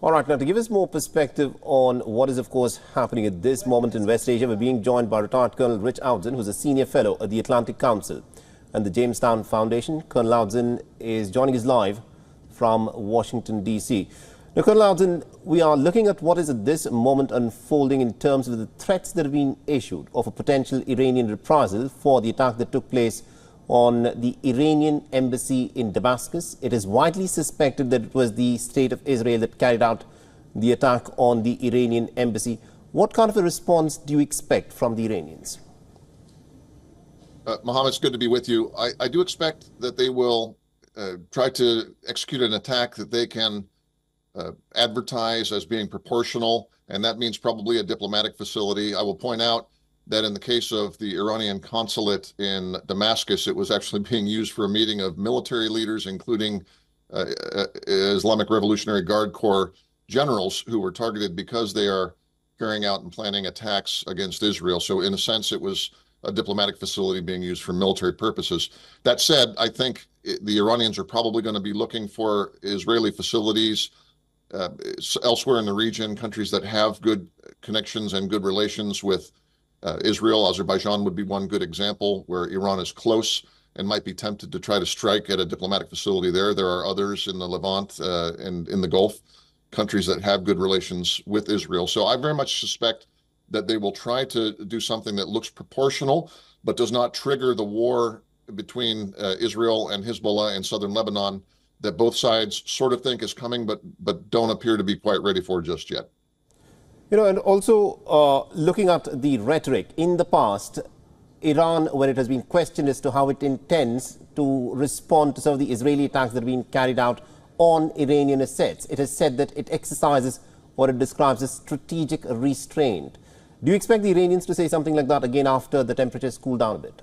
All right, now to give us more perspective on what is, of course, happening at this moment in West Asia, we're being joined by retired Colonel Rich Outzen, who's a senior fellow at the Atlantic Council and the Jamestown Foundation. Colonel Outzen is joining us live from Washington, D.C. Now, Colonel Outzen, we are looking at what is at this moment unfolding in terms of the threats that have been issued of a potential Iranian reprisal for the attack that took place on the Iranian embassy in Damascus. It is widely suspected that it was the state of Israel that carried out the attack on the Iranian embassy. What kind of a response do you expect from the Iranians? Mohammed, it's good to be with you. I do expect that they will try to execute an attack that they can advertise as being proportional, and that means probably a diplomatic facility. I will point out that in the case of the Iranian consulate in Damascus, it was actually being used for a meeting of military leaders, including Islamic Revolutionary Guard Corps generals who were targeted because they are carrying out and planning attacks against Israel. So in a sense, it was a diplomatic facility being used for military purposes. That said, I think the Iranians are probably going to be looking for Israeli facilities elsewhere in the region, countries that have good connections and good relations with Israel. Azerbaijan would be one good example where Iran is close and might be tempted to try to strike at a diplomatic facility there. There are others in the Levant and in the Gulf, countries that have good relations with Israel. So I very much suspect that they will try to do something that looks proportional, but does not trigger the war between Israel and Hezbollah in southern Lebanon that both sides sort of think is coming, but don't appear to be quite ready for just yet. You know, and also looking at the rhetoric in the past, Iran, when it has been questioned as to how it intends to respond to some of the Israeli attacks that have been carried out on Iranian assets, it has said that it exercises what it describes as strategic restraint. Do you expect the Iranians to say something like that again after the temperatures cool down a bit?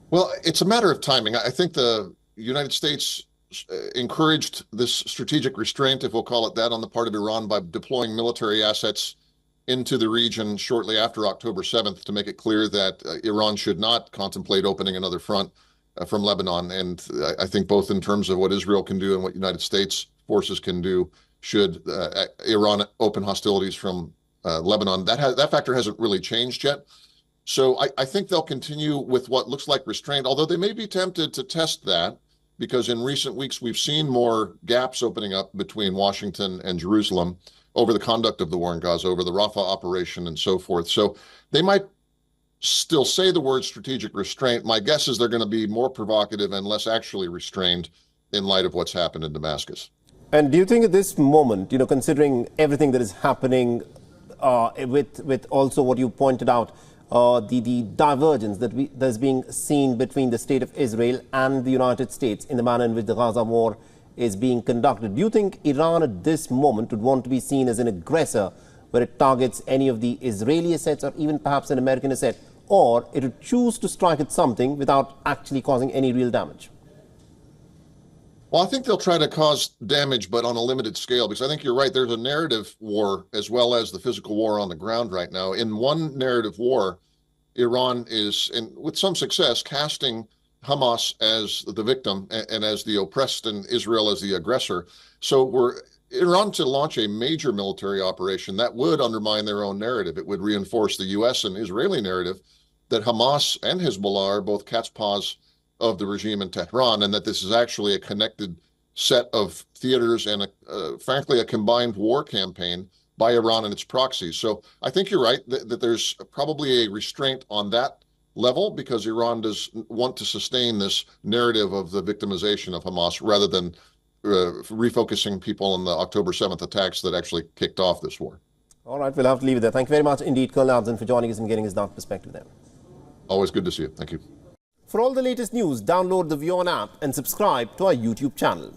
Well, it's a matter of timing. I think the United States encouraged this strategic restraint, if we'll call it that, on the part of Iran by deploying military assets into the region shortly after October 7th to make it clear that Iran should not contemplate opening another front from Lebanon. And I think both in terms of what Israel can do and what United States forces can do, should Iran open hostilities from Lebanon. That factor hasn't really changed yet. So I think they'll continue with what looks like restraint, although they may be tempted to test that, because in recent weeks we've seen more gaps opening up between Washington and Jerusalem over the conduct of the war in Gaza, over the Rafah operation and so forth. So they might still say the word strategic restraint. My guess is they're going to be more provocative and less actually restrained in light of what's happened in Damascus. And do you think at this moment, you know, considering everything that is happening with also what you pointed out, the divergence that's being seen between the state of Israel and the United States in the manner in which the Gaza war is being conducted, do you think Iran at this moment would want to be seen as an aggressor where it targets any of the Israeli assets or even perhaps an American asset, or it would choose to strike at something without actually causing any real damage? Well, I think they'll try to cause damage, but on a limited scale, because I think you're right. There's a narrative war as well as the physical war on the ground right now. In one narrative war, Iran is, and with some success, casting Hamas as the victim and as the oppressed and Israel as the aggressor. So were Iran to launch a major military operation, that would undermine their own narrative. It would reinforce the U.S. and Israeli narrative that Hamas and Hezbollah are both cat's paws of the regime in Tehran, and that this is actually a connected set of theaters and, frankly, a combined war campaign by Iran and its proxies. So I think you're right that there's probably a restraint on that level, because Iran does want to sustain this narrative of the victimization of Hamas rather than refocusing people on the October 7th attacks that actually kicked off this war. All right, we'll have to leave it there. Thank you very much indeed, Colonel Outzen, for joining us and getting his dark perspective there. Always good to see you. Thank you. For all the latest news, download the WION app and subscribe to our YouTube channel.